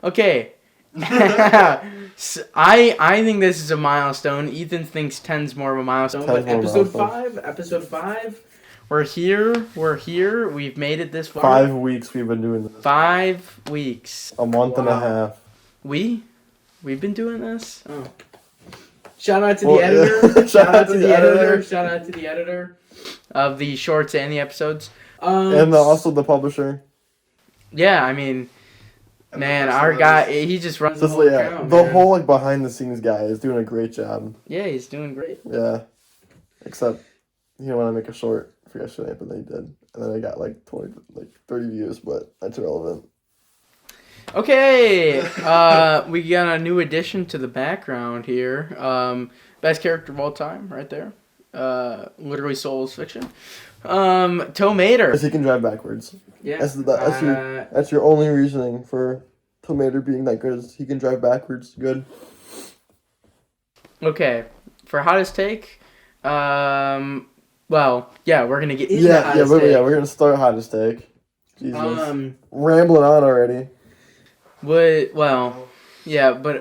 Okay. I think this is a milestone. Ethan thinks 10's more of a milestone. But episode 5. We're here. We've made it this far. 5 weeks we've been doing this. 5 weeks. A month and a half. We've been doing this? Oh. Shout out to the editor. Shout out to the editor. Shout out to the editor of the shorts and the episodes. And also the publisher. Yeah, I mean, man, our guy, he just runs the whole account, the whole like behind the scenes guy is doing a great job. Yeah, he's doing great. Yeah, except he didn't want to make a short for yesterday, but they did, and then I got like 30 views, but that's irrelevant. Okay, we got a new addition to the background here. Best character of all time, right there. Literally Souls Fiction. Tow Mater. Because he can drive backwards. Yeah. That's your only reasoning for Tow Mater being that good is he can drive backwards. Good. Okay, for hottest take, well, yeah, we're gonna get into hottest take. We're gonna start hottest take. Jesus. Rambling on already. But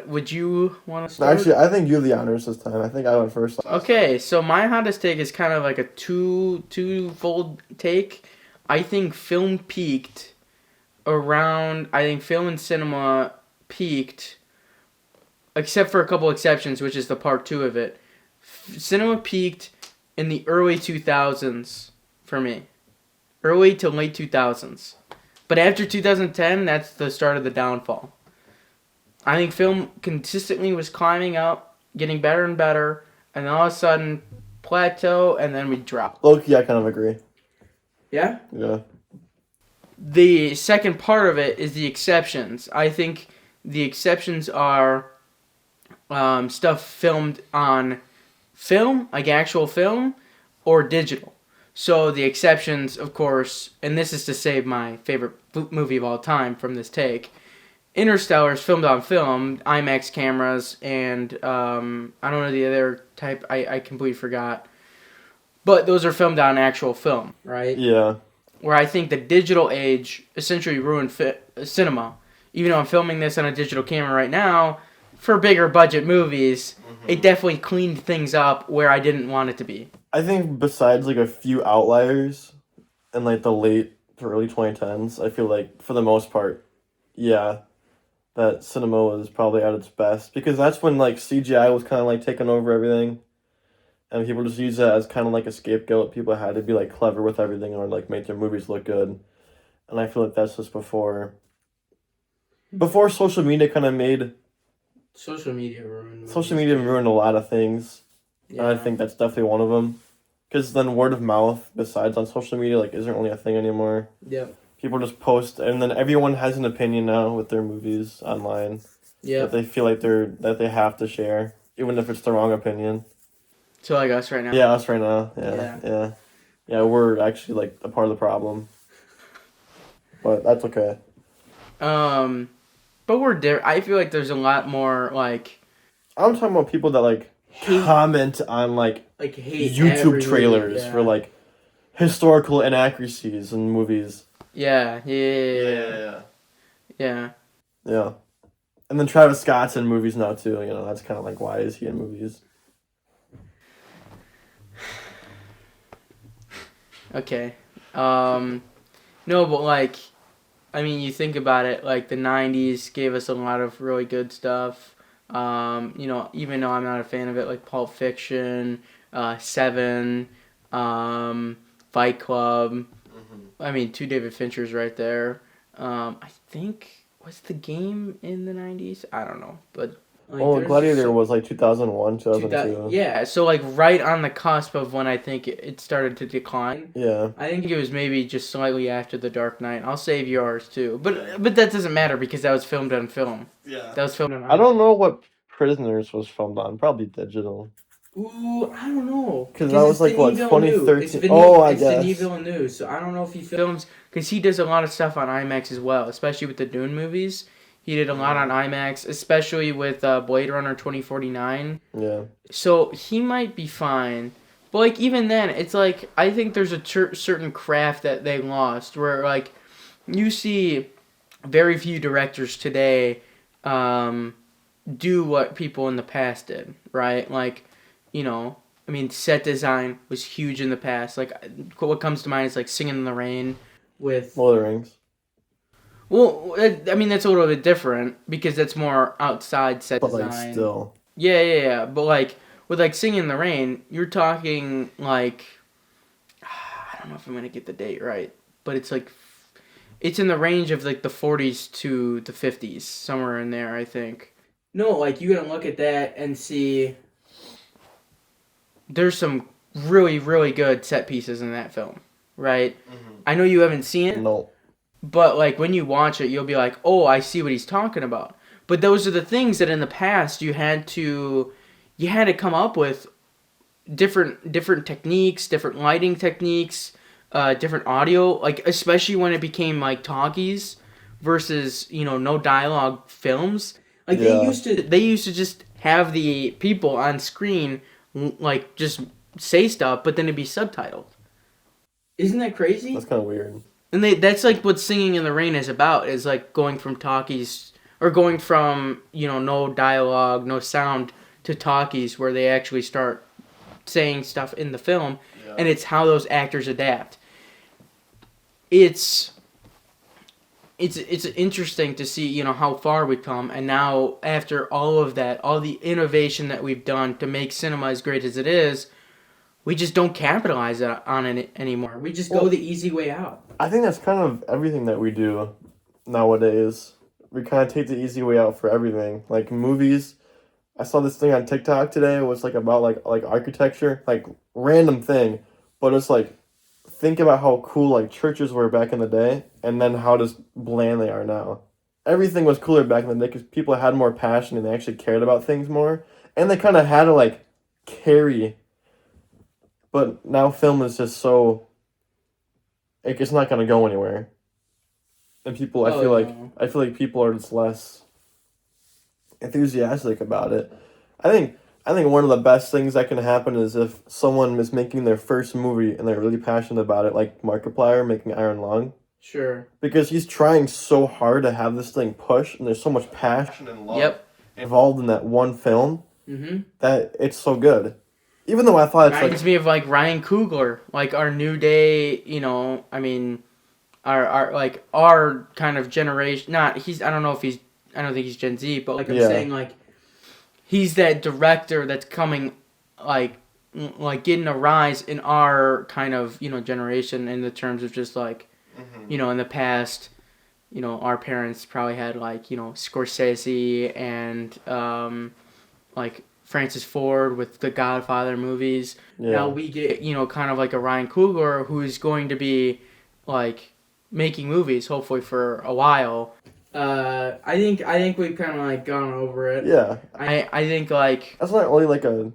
would you want to start? Actually, I think you have the honors this time. I think I went first. Okay, so my hottest take is kind of like a two-fold take. I think film and cinema peaked, except for a couple exceptions, which is the part 2 of it. Cinema peaked in the early 2000s for me. Early to late 2000s. But after 2010, that's the start of the downfall. I think film consistently was climbing up, getting better and better, and then all of a sudden, plateau, and then we drop. Loki, I kind of agree. Yeah? Yeah. The second part of it is the exceptions. I think the exceptions are stuff filmed on film, like actual film, or digital. So the exceptions, of course, and this is to save my favorite movie of all time from this take, Interstellar is filmed on film, IMAX cameras, and I don't know the other type, I completely forgot. But those are filmed on actual film, right? Yeah. Where I think the digital age essentially ruined cinema. Even though I'm filming this on a digital camera right now, for bigger budget movies, it definitely cleaned things up where I didn't want it to be. I think besides like a few outliers in like the late to early 2010s, I feel like for the most part, yeah, that cinema was probably at its best because that's when like CGI was kind of like taking over everything, and people just use that as kind of like a scapegoat. People had to be like clever with everything or like make their movies look good, and I feel like that's just before social media kind of made. Social media ruined a lot of things, yeah. And I think that's definitely one of them. Because then word of mouth, besides on social media, like isn't really a thing anymore. Yep. People just post, and then everyone has an opinion now with their movies online. Yeah. That they feel like that they have to share, even if it's the wrong opinion. So like us right now. Yeah, us right now. Yeah. We're actually like a part of the problem. But that's okay. But we're different. I feel like there's a lot more like. I'm talking about people that like comment on like YouTube trailers for like historical inaccuracies in movies. Yeah. And then Travis Scott's in movies now too. You know, that's kind of like why is he in movies? Okay. No, but like. I mean, you think about it, like, the 90s gave us a lot of really good stuff. Even though I'm not a fan of it, like Pulp Fiction, Seven, Fight Club. I mean, 2 David Finchers right there. I think, was The Game in the 90s? I don't know, but... Like, Gladiator was like 2001, 2002. Yeah, so like right on the cusp of when I think it started to decline. Yeah. I think it was maybe just slightly after The Dark Knight. I'll save yours too. But that doesn't matter because that was filmed on film. Yeah. That was filmed on I don't know what Prisoners was filmed on. Probably digital. Ooh, I don't know. Because that was like, what, 2013? I guess. It's Denis Villeneuve, so I don't know if he films... Because he does a lot of stuff on IMAX as well, especially with the Dune movies. He did a lot on IMAX, especially with Blade Runner 2049. Yeah. So he might be fine. But, like, even then, it's like, I think there's a certain craft that they lost. Where, like, you see very few directors today do what people in the past did, right? Like, you know, I mean, set design was huge in the past. Like, what comes to mind is like Singing in the Rain with. Lord of the Rings. Well, I mean, that's a little bit different because that's more outside set But like design. still. Yeah. But like with like Singing in the Rain, you're talking like I don't know if I'm gonna get the date right, but it's like it's in the range of like the 40s to the 50s, somewhere in there, I think. No, like you gotta look at that and see. There's some really, really good set pieces in that film, right? Mm-hmm. I know you haven't seen it, No. but like when you watch it, you'll be like, "Oh, I see what he's talking about." But those are the things that in the past you had to come up with different techniques, different lighting techniques, different audio, like especially when it became like talkies versus no dialogue films. Like Yeah. they used to just have the people on screen like just say stuff, but then it'd be subtitled. Isn't that crazy? That's kind of weird. And that's like what Singing in the Rain is about, is like going from talkies or going from no dialogue, no sound to talkies where they actually start saying stuff in the film, and it's how those actors adapt. It's interesting to see how far we've come, and now after all of that, all the innovation that we've done to make cinema as great as it is, we just don't capitalize on it anymore. We just go the easy way out. I think that's kind of everything that we do nowadays. We kind of take the easy way out for everything. Like movies. I saw this thing on TikTok today. It was like about like architecture, like random thing, but it's like think about how cool like churches were back in the day, and then how just bland they are now. Everything was cooler back in the day because people had more passion and they actually cared about things more, and they kind of had to like carry. But now film is just so. It's not gonna go anywhere, and people. I feel like people are just less enthusiastic about it. I think one of the best things that can happen is if someone is making their first movie and they're really passionate about it, like Markiplier making Iron Lung. Sure. Because he's trying so hard to have this thing push, and there's so much passion and love involved in that one film that it's so good. Even though I thought it's reminds me of like Ryan Coogler, like our new day. I mean, our kind of generation. Not he's. I don't know if he's. I don't think he's Gen Z, but like I'm saying, like he's that director that's coming, like getting a rise in our kind of generation in the terms of just like, in the past, our parents probably had like Scorsese and like Francis Ford with the Godfather movies. Yeah. Now we get kind of like a Ryan Coogler who's going to be like making movies hopefully for a while. I think we've kind of like gone over it. Yeah. I think like that's not really like a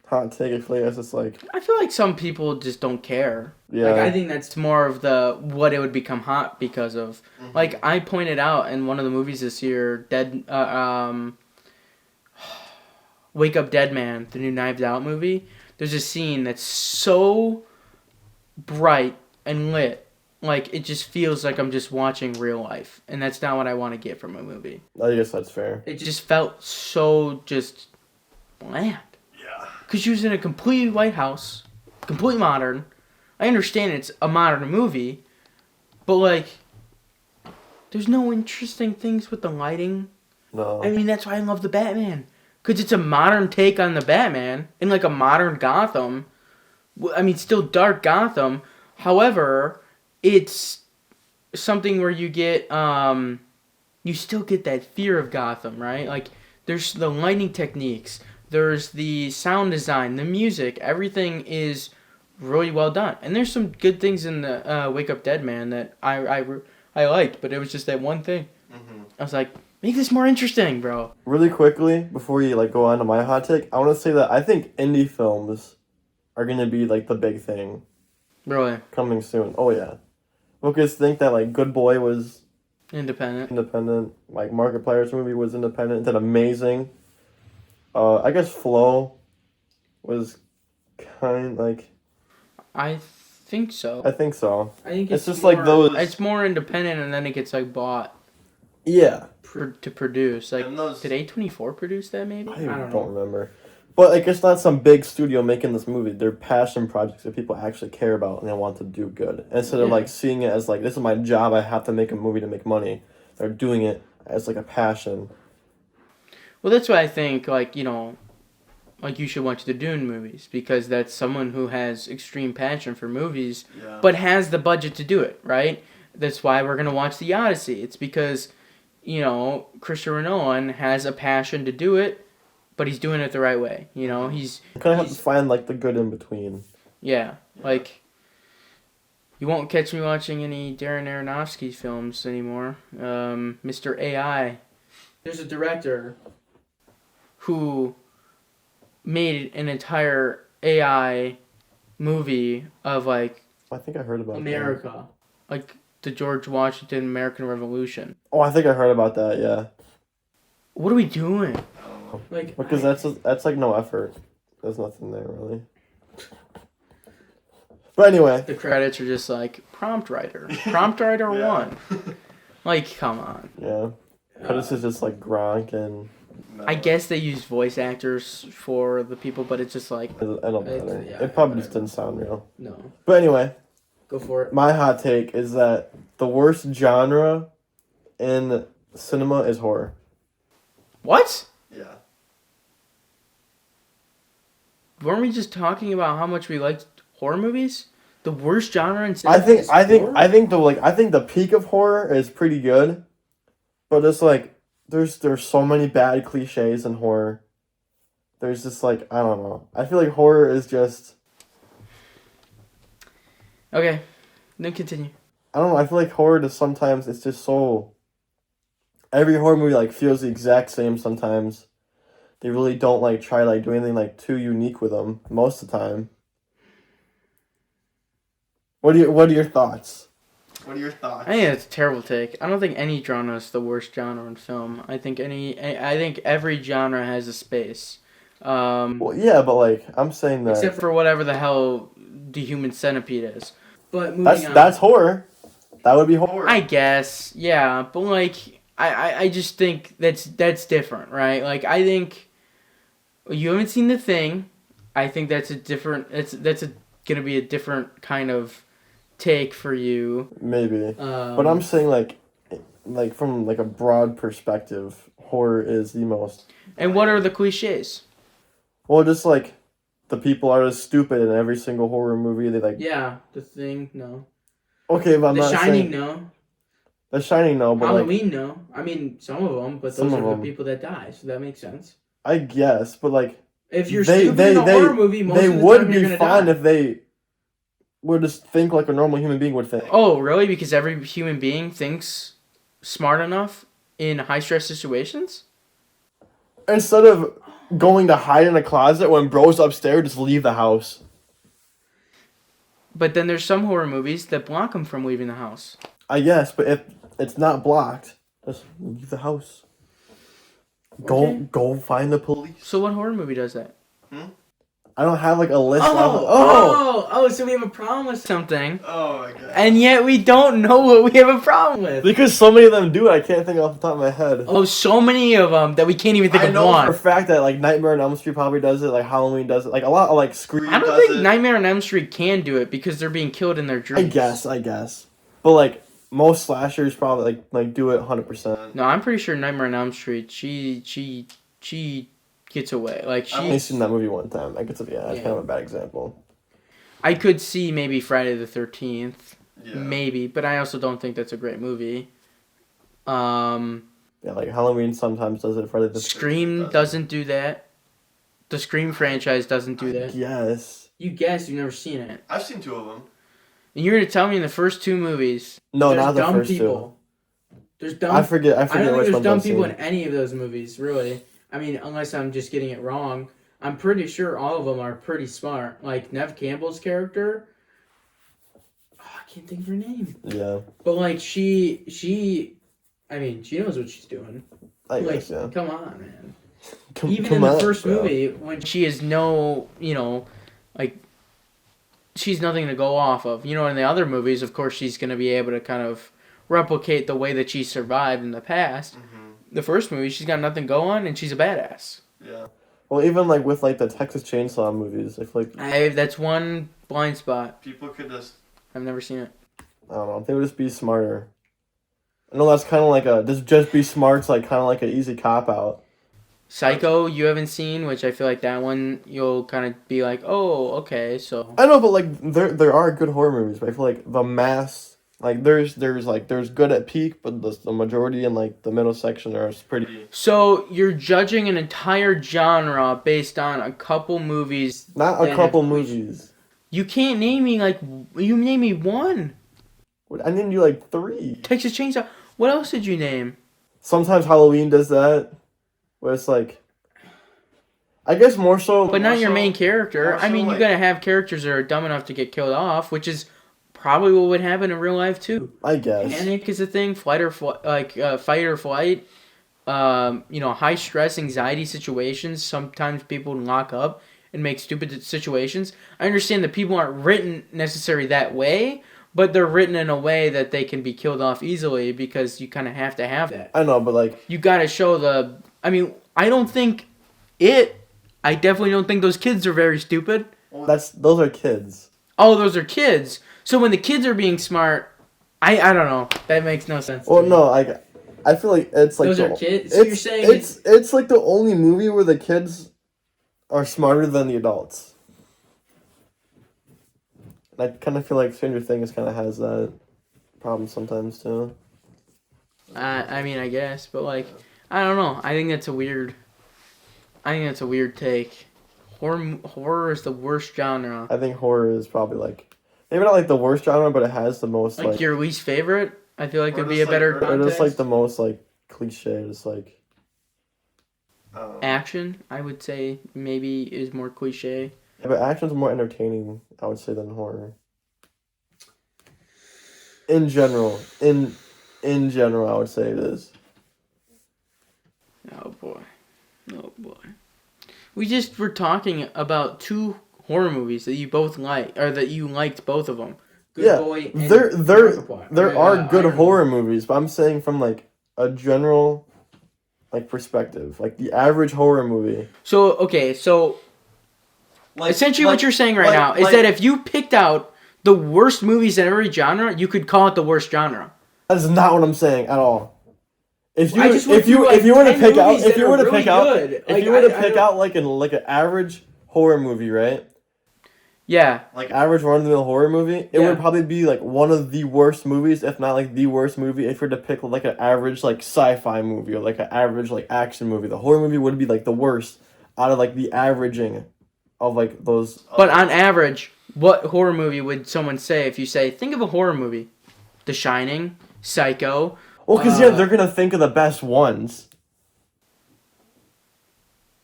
hot take. I feel like that's just like I feel like some people just don't care. Yeah. Like I think that's more of the what it would become hot because of. Like I pointed out in one of the movies this year, Wake Up Dead Man, the new Knives Out movie. There's a scene that's so bright and lit. Like, it just feels like I'm just watching real life. And that's not what I want to get from a movie. I guess that's fair. It just felt so just bland. Yeah. Because you was in a completely white house, completely modern. I understand it's a modern movie, but, like, there's no interesting things with the lighting. No. I mean, that's why I love the Batman. Because it's a modern take on the Batman in, like, a modern Gotham. I mean, still dark Gotham. However, it's something where you get, you still get that fear of Gotham, right? Like, there's the lighting techniques, there's the sound design, the music, everything is really well done. And there's some good things in the Wake Up Dead Man that I liked, but it was just that one thing. I was like, make this more interesting, bro. Really quickly, before you like go on to my hot take, I want to say that I think indie films are going to be like the big thing. Really? Coming soon. Oh, yeah. Because think that, like, Good Boy was... Independent. Like, Markiplier's movie was independent. It did amazing. I guess Flow was kind like... I think so. I think so. I think it's just more, like those... It's more independent and then it gets, like, bought. Yeah. to produce. Like, And those- did A24 produce that? Maybe I don't don't know. remember. But like, it's not some big studio making this movie. They're passion projects that people actually care about and they want to do good. Instead of Yeah. like seeing it as like, this is my job, I have to make a movie to make money. They're doing it as like a passion. Well, that's why I think like like you should watch the Dune movies because that's someone who has extreme passion for movies, but has the budget to do it. Right. That's why we're gonna watch the Odyssey. It's because Christopher Nolan has a passion to do it, but he's doing it the right way. He's You kind of have to find like the good in between. yeah. Like you won't catch me watching any Darren Aronofsky films anymore. Mr. AI. There's a director who made an entire AI movie of like I think I heard about America, like the George Washington American Revolution. that. Oh, I think I heard about that, yeah. What are we doing? Like Because that's like no effort. There's nothing there really. But anyway. the credits are just like prompt writer Yeah. 1. Like, come on. Yeah. But this is just like Gronk and... I guess they use voice actors for the people, but it's just like It don't matter. yeah, It probably just whatever. didn't sound real. No. But anyway, Go for it. my hot take is that the worst genre in cinema is horror. What? Yeah. Weren't we just talking about how much we liked horror movies? The worst genre in cinema. I think the peak of horror is pretty good, but it's like there's so many bad cliches in horror. There's just like I don't know. I feel like horror is just Okay, then continue. I don't know. I feel like horror just sometimes it's just so. Every horror movie like feels the exact same sometimes. They really don't like try like do anything like too unique with them most of the time. What are your thoughts? What are your thoughts? I think that's a terrible take. I don't think any genre is the worst genre in film. I think every genre has a space. Well, yeah, but like I'm saying that Except for whatever the hell the Human Centipede is. But moving on. that's horror. That would be horror. I guess, yeah, but like I just think that's different, right? Like I think you haven't seen The Thing. I think that's a different. Gonna be a different kind of take for you. Maybe, but I'm saying like from like a broad perspective, horror is the most. And what are the cliches? Well, just like the people are just stupid in every single horror movie. They like. Yeah, The Thing, no. Okay, but I'm The not Shining, saying. no. The Shining, no, but Halloween, no. I mean, some of them, but Some those of are the them. people that die, so that makes sense. I guess, but like If you're stupid in a horror movie, most they of the would time you're be gonna fine die. if they would just think like a normal human being would think. Oh, really? Because every human being thinks smart enough in high-stress situations? Instead of going to hide in a closet when bro's upstairs, just leave the house. But then there's some horror movies that block them from leaving the house. I guess, but if it's not blocked, just leave the house. Okay. Go find the police. So what horror movie does that? I don't have like a list. So we have a problem with something, Oh my god. and yet we don't know what we have a problem with. Because so many of them do it, I can't think off the top of my head. Oh, so many of them that we can't even think I of know one. for a fact that like Nightmare on Elm Street probably does it, like Halloween does it, like a lot of like Scream. I don't does think it. Nightmare on Elm Street can do it because they're being killed in their dreams. I guess. But like most slashers probably like do it 100%. No, I'm pretty sure Nightmare on Elm Street. She gets away. Like I've only she. seen that movie one time. I guess that's Yeah. kind of a bad example. I could see maybe Friday the 13th, maybe, but I also don't think that's a great movie. Yeah, like Halloween sometimes does it. Friday the Scream doesn't do that. The Scream franchise doesn't do that. Yes. You guess you've never seen it. I've seen 2 of them. And you're gonna tell me in the first 2 movies No, there's not the dumb first people. There's dumb. I forget I don't which think there's ones dumb I've people seen. in any of those movies, really. I mean, unless I'm just getting it wrong. I'm pretty sure all of them are pretty smart. Like Neve Campbell's character. Oh, I can't think of her name. Yeah. But like she, I mean, she knows what she's doing. I Like, guess, yeah. come on, man. Come Even in the on, first bro. movie, when she has no, like, she's nothing to go off of. In the other movies, of course, she's going to be able to kind of replicate the way that she survived in the past. The first movie, she's got nothing going, and she's a badass. Yeah. Well, even like with like the Texas Chainsaw movies, I feel like That's one blind spot. people could just, I've never seen it. I don't know, they would just be smarter. I know that's kind of like just be smart's like kind of like an easy cop out. Psycho, you haven't seen, which I feel like that one you'll kind of be like, oh, okay, so. I know, but like there are good horror movies, but I feel like the mass, like there's good at peak, but the majority in like the middle section are pretty. So you're judging an entire genre based on a couple movies. Not a couple movies. You can't name me you name me one. I named you like 3. Texas Chainsaw. What else did you name? Sometimes Halloween does that, where it's like, I guess more so. But not your main character. I mean, you gotta have characters that are dumb enough to get killed off, which is probably what would happen in real life too. I guess. Panic is a thing. Fight or flight. High stress, anxiety situations. Sometimes people lock up and make stupid situations. I understand that people aren't written necessarily that way, but they're written in a way that they can be killed off easily because you kind of have to have that. I know, but like you gotta show the. I mean, I don't think it. I definitely don't think those kids are very stupid. Those are kids. Oh, those are kids. So when the kids are being smart, I don't know. That makes no sense. Well, no, I feel like it's like those are kids. So you're saying it's like the only movie where the kids are smarter than the adults. And I kind of feel like Stranger Things kind of has that problem sometimes too. I mean, I guess, but like, I don't know. I think that's a weird take. Horror is the worst genre. I think horror is probably like maybe not like the worst genre, but it has the most like your least favorite. I feel like it'd be a better context. Or just like the most like cliche, just like action. I would say maybe is more cliche. Yeah, but action's more entertaining, I would say, than horror. In general, in general, I would say it is. Oh boy. We just were talking about 2 horror movies that you both like, or that you liked both of them. Good Boy and there are good horror movies, but I'm saying from like a general like perspective, like the average horror movie. So essentially what you're saying right now is that if you picked out the worst movies in every genre, you could call it the worst genre. That is not what I'm saying at all. If you were to pick out like an average horror movie, right? Yeah. Like average run-of-the-mill horror movie, it would probably be like one of the worst movies, if not like the worst movie. If you were to pick like an average like sci-fi movie or like an average like action movie, the horror movie would be like the worst out of like the averaging of like those. But on average, what horror movie would someone say if you say, think of a horror movie? The Shining, Psycho. Well, because they're gonna think of the best ones.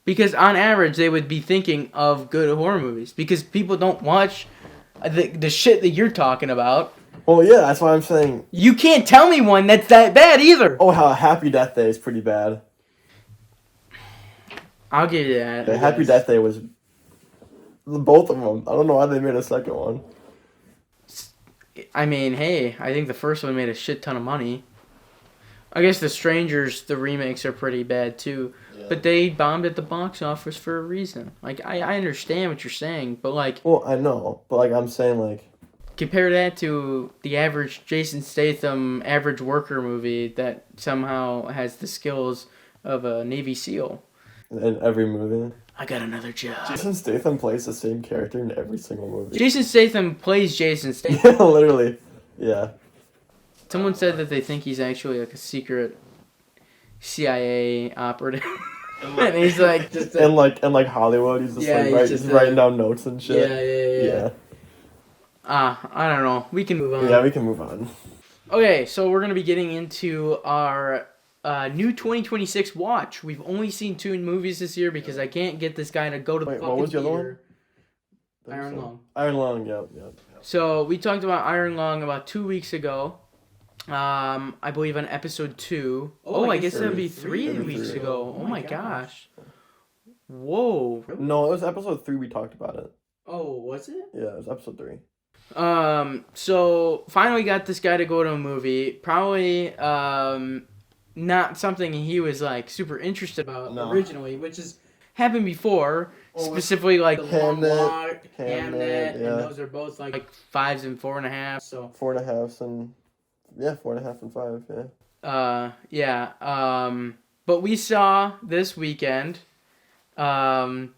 Because on average, they would be thinking of good horror movies. Because people don't watch the shit that you're talking about. Well, yeah, that's why I'm saying. You can't tell me one that's that bad either. Oh, how Happy Death Day is pretty bad. I'll give you that. Yeah, Happy Death Day was both of them. I don't know why they made a second one. I mean, hey, I think the first one made a shit ton of money. I guess The Strangers, the remakes are pretty bad too. Yeah. But they bombed at the box office for a reason. Like, I understand what you're saying, but like... Well, I know, but like I'm saying like... Compare that to the average Jason Statham average worker movie that somehow has the skills of a Navy SEAL. In every movie. I got another job. Jason Statham plays the same character in every single movie. Jason Statham plays Jason Statham. Yeah, literally. Yeah. Someone said that they think he's actually like a secret CIA operative. And he's like just and like Hollywood, he's just writing down notes and shit. Yeah. I don't know. We can move on. Yeah, we can move on. Okay, so we're gonna be getting into our new 2026 watch. We've only seen 2 movies this year because I can't get this guy to go to the fucking what was the theater. other one? Iron Lung. Iron Lung, yeah. So we talked about Iron Lung about 2 weeks ago. I believe on episode 2. I guess that'd be 3 weeks ago. Oh my gosh. Whoa. No, it was episode 3 we talked about it. Oh, was it? Yeah, it was episode 3. So finally got this guy to go to a movie. Probably not something he was like super interested about originally, which has happened before. Specifically like The Long Walk, Hamnet, and those are both like 5s and 4.5. So 4.5s and 4.5 and 5. But we saw this weekend. I'm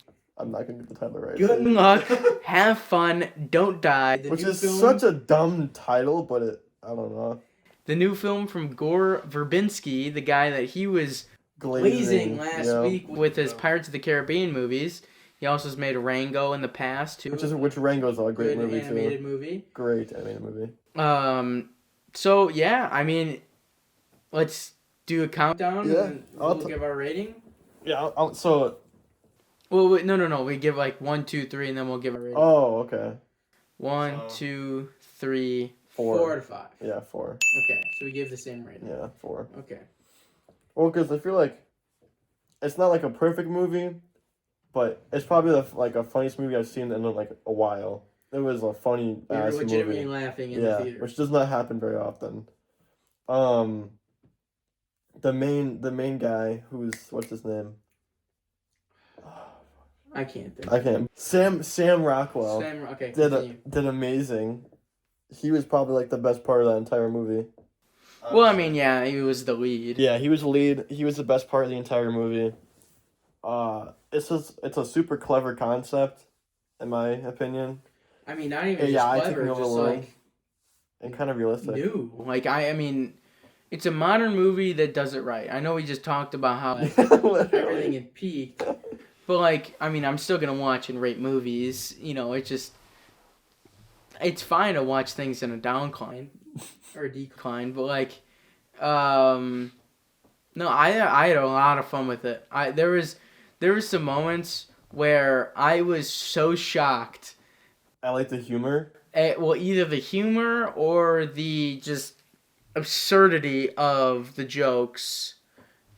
not gonna get the title right. Good luck, have fun, don't die. Which is such a dumb title, but I don't know. The new film from Gore Verbinski, the guy that he was glazing last week with his Pirates of the Caribbean movies. He also has made Rango in the past too. Which Rango's a great movie too. Animated movie. Great animated movie. So yeah, I mean, let's do a countdown and we'll give our rating. Yeah. Well, wait, no. We give like 1, 2, 3, and then we'll give a rating. Oh, okay. 1, 2, 3, 4 out of 5. Yeah, 4. Okay, so we give the same rating. Yeah, 4. Okay. Well, because I feel like it's not like a perfect movie, but it's probably a funniest movie I've seen in like a while. It was a funny ass movie. Legitimately laughing in the theater, which does not happen very often. The main guy what's his name? I can't think. Sam Rockwell. Did amazing. He was probably like the best part of that entire movie. Well, I mean, yeah, he was the lead. Yeah, he was the lead. He was the best part of the entire movie. It's a super clever concept, in my opinion. I mean, not even just clever, just like and kind of realistic. New. Like I mean, it's a modern movie that does it right. I know we just talked about how like, everything had peaked. But, like, I mean, I'm still going to watch and rate movies. You know, it's fine to watch things in a downcline or a decline. But, like, no, I had a lot of fun with it. There was some moments where I was so shocked. I like the humor. Well, either the humor or the just absurdity of the jokes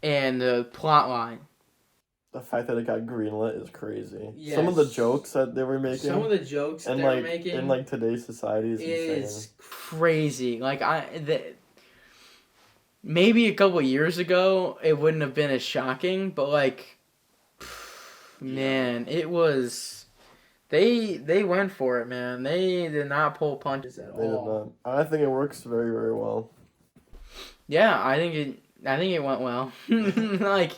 and the plot line. The fact that it got greenlit is crazy. Yes. Some of the jokes that they were making. In like today's society is crazy. Like maybe a couple years ago it wouldn't have been as shocking, but like, man, it was. They went for it, man. They did not pull punches at all. They did not. I think it works very, very well. Yeah, I think it went well. Like.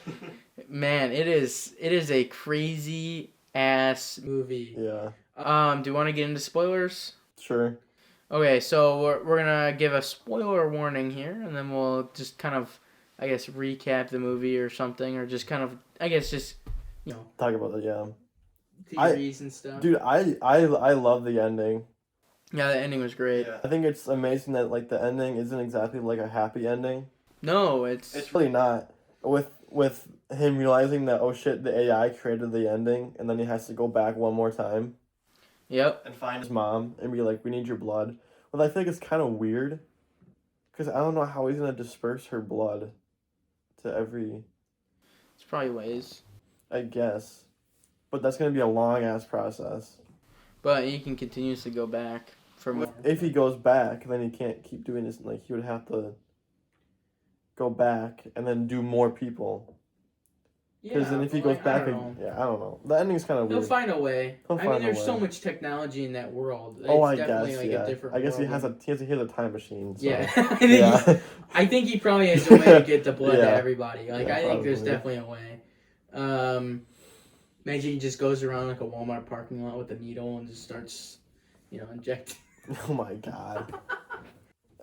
Man, it is a crazy ass movie. Yeah. Do you want to get into spoilers? Sure. Okay, so we're gonna give a spoiler warning here, and then we'll just kind of, I guess, recap the movie or something, or just kind of, I guess, just talk about it. Yeah. Theories and stuff. Dude, I love the ending. Yeah, the ending was great. Yeah. I think it's amazing that like the ending isn't exactly like a happy ending. No, it's really not. With him realizing that, oh shit, the AI created the ending, and then he has to go back one more time. Yep. And find his mom and be like, we need your blood. Well, I think it's kind of weird, because I don't know how he's going to disperse her blood to every... It's probably ways. I guess. But that's going to be a long-ass process. But he can continuously go back for more. If he goes back, then he can't keep doing this. Like, he would have to go back and then do more people. Because then if he goes back, I don't know. The ending's kind of weird. He'll find a way. There's so much technology in that world. It's I definitely guess, like a different I guess world. he has a time machine. So. Yeah. I think he probably has a way to get the blood to everybody. Like I think there's definitely a way. Imagine he just goes around like a Walmart parking lot with a needle and just starts, injecting. Oh my god.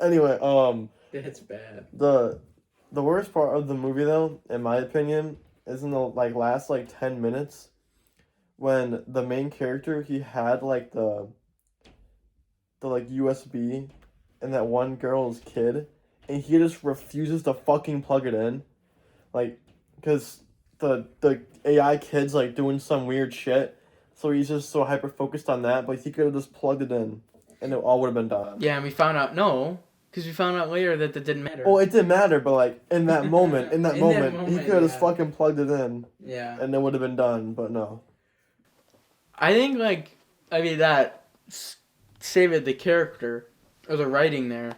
Anyway, that's bad. The worst part of the movie, though, in my opinion, is in the last 10 minutes, when the main character, he had the USB in that one girl's kid, and he just refuses to fucking plug it in, because the AI kid's doing some weird shit, so he's just so hyper focused on that, but he could have just plugged it in, and it all would have been done. Yeah, and we found out because we found out later that didn't matter. Well, it didn't matter, but in that moment, he could have just fucking plugged it in. Yeah. And it would have been done, but no. I think that save the character or the writing there.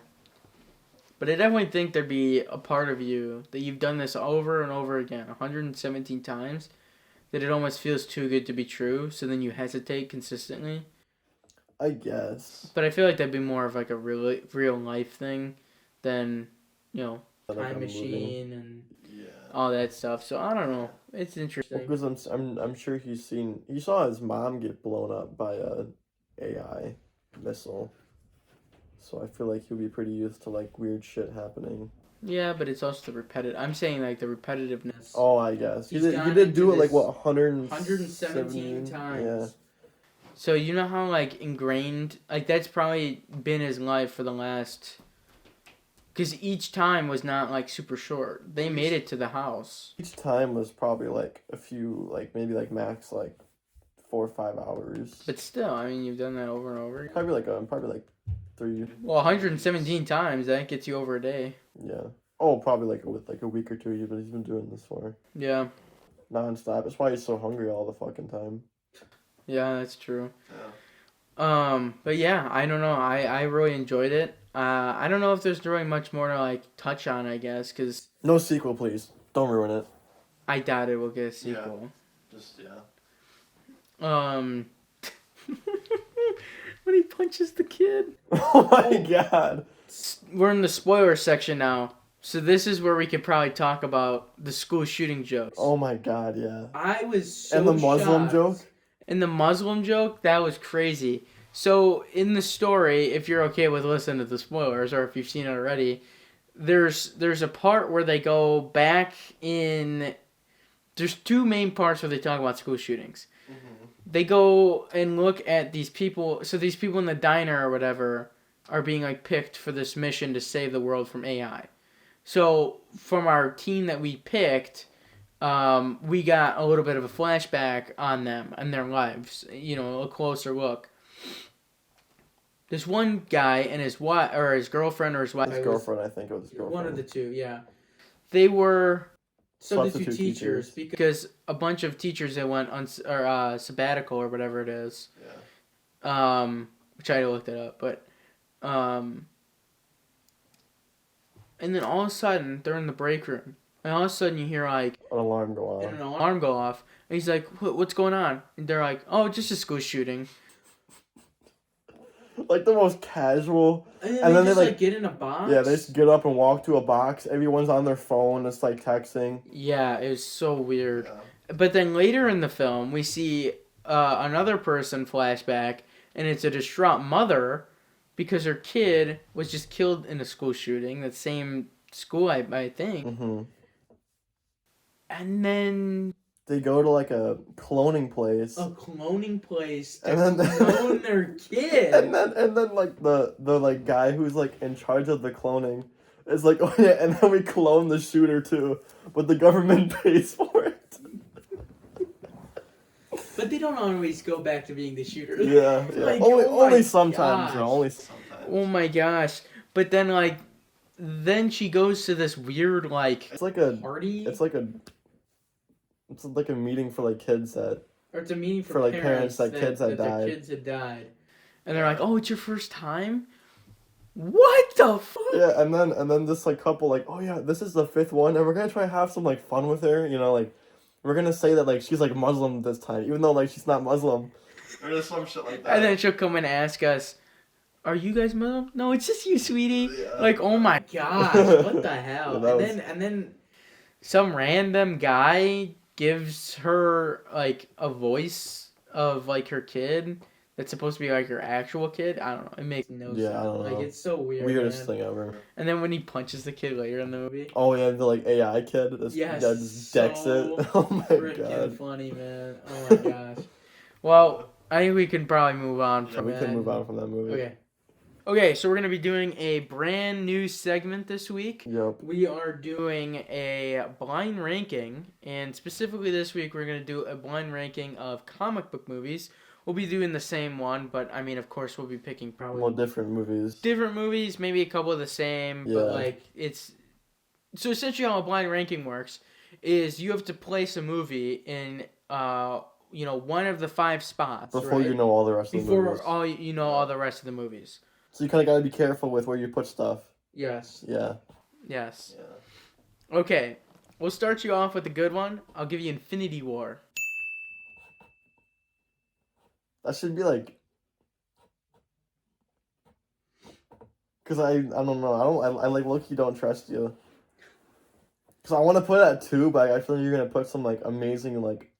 But I definitely think there'd be a part of you that you've done this over and over again, 117 times, that it almost feels too good to be true, so then you hesitate consistently. I guess. But I feel like that'd be more of like a real life thing than, time machine and all that stuff. So I don't know. It's interesting. Because I'm sure he saw his mom get blown up by a AI missile. So I feel like he'll be pretty used to like weird shit happening. Yeah, but it's also the repetitive. I'm saying like the repetitiveness. Oh, I guess he did do it like what 117 times. Yeah. So you know how like ingrained like that's probably been his life for the last. Because each time was not like super short. They made it to the house. Each time was probably like a few like maybe like max like 4 or 5 hours. But still, I mean, you've done that over and over. Probably like 3. Well, 117 times that gets you over a day. Yeah. Oh, probably like with like a week or 2. But he's been doing this for. Yeah. Non-stop. That's why he's so hungry all the fucking time. Yeah, that's true. Yeah. But yeah, I don't know. I really enjoyed it. I don't know if there's really much more to like touch on. I guess because no sequel, please. Don't ruin it. I doubt it will get a sequel. Yeah. When he punches the kid. Oh my god. We're in the spoiler section now. So this is where we could probably talk about the school shooting jokes. Oh my god, yeah. I was so And the Muslim shocked. joke? And the Muslim joke, that was crazy. So in the story, if you're okay with listening to the spoilers or if you've seen it already, there's a part where they go back in. There's 2 main parts where they talk about school shootings. Mm-hmm. They go and look at these people. So these people in the diner or whatever are being like picked for this mission to save the world from AI. So from our team that we picked, we got a little bit of a flashback on them and their lives. A closer look. This one guy and his wife, or his girlfriend, or his wife. His girlfriend, I think it was his girlfriend. One of the 2, yeah. They were substitute teachers because a bunch of teachers that went on sabbatical or whatever it is. Yeah. Which I looked it up, but and then all of a sudden they're in the break room, and all of a sudden you hear like an alarm go off. And an alarm go off, and he's like, "What's going on?" And they're like, "Oh, just a school shooting." Like the most casual. And then they like get in a box. Yeah, they just get up and walk to a box. Everyone's on their phone. It's like texting. Yeah, it was so weird. Yeah. But then later in the film, we see another person flashback, and it's a distraught mother because her kid was just killed in a school shooting. That same school, I think. Mm-hmm. And then they go to like a cloning place. A cloning place to clone their kid. And then like the like guy who's like in charge of the cloning is like, oh yeah, and then we clone the shooter too, but the government pays for it. But they don't always go back to being the shooter. Yeah. Like, only sometimes. You know, only sometimes. Oh my gosh! But then like, then she goes to this weird like. It's like a party. It's like a meeting for like kids that. Or it's a meeting for like parents that kids had died. Their kids had died, and they're like, "Oh, it's your first time." What the fuck? Yeah, and then this like couple like, oh yeah, this is the 5th one, and we're gonna try to have some like fun with her, like, we're gonna say that like she's like Muslim this time, even though like she's not Muslim. Or just some shit like that. And then she'll come and ask us, "Are you guys Muslim?" "No, it's just you, sweetie." Yeah. Like, oh my gosh, what the hell? Yeah, and then some random guy gives her like a voice of like her kid that's supposed to be like her actual kid. I don't know. It makes no sense. I don't know. Like, it's so weird. Weirdest thing ever. And then when he punches the kid later in the movie. Oh yeah, the like AI kid. Yeah, just decks it. Oh my god. Funny, man. Oh my gosh. Well, I think we can probably move on from that. We can move on from that movie. Okay, so we're going to be doing a brand new segment this week. Yep. We are doing a blind ranking, and specifically this week we're going to do a blind ranking of comic book movies. We'll be doing the same one, but I mean, of course, we'll be picking probably... Well, different movies. Different movies, maybe a couple of the same, but like, it's... So essentially how a blind ranking works is you have to place a movie in... one of the 5 spots. Before right? you know all the rest of the movies. Before all the rest of the movies. So you kind of got to be careful with where you put stuff. Yes. Yeah. Yes. Yeah. Okay, we'll start you off with a good one. I'll give you Infinity War. That should be like. Cause I don't know I like low-key don't trust you. Cause I want to put it at 2, but I feel like you're gonna put some like amazing like.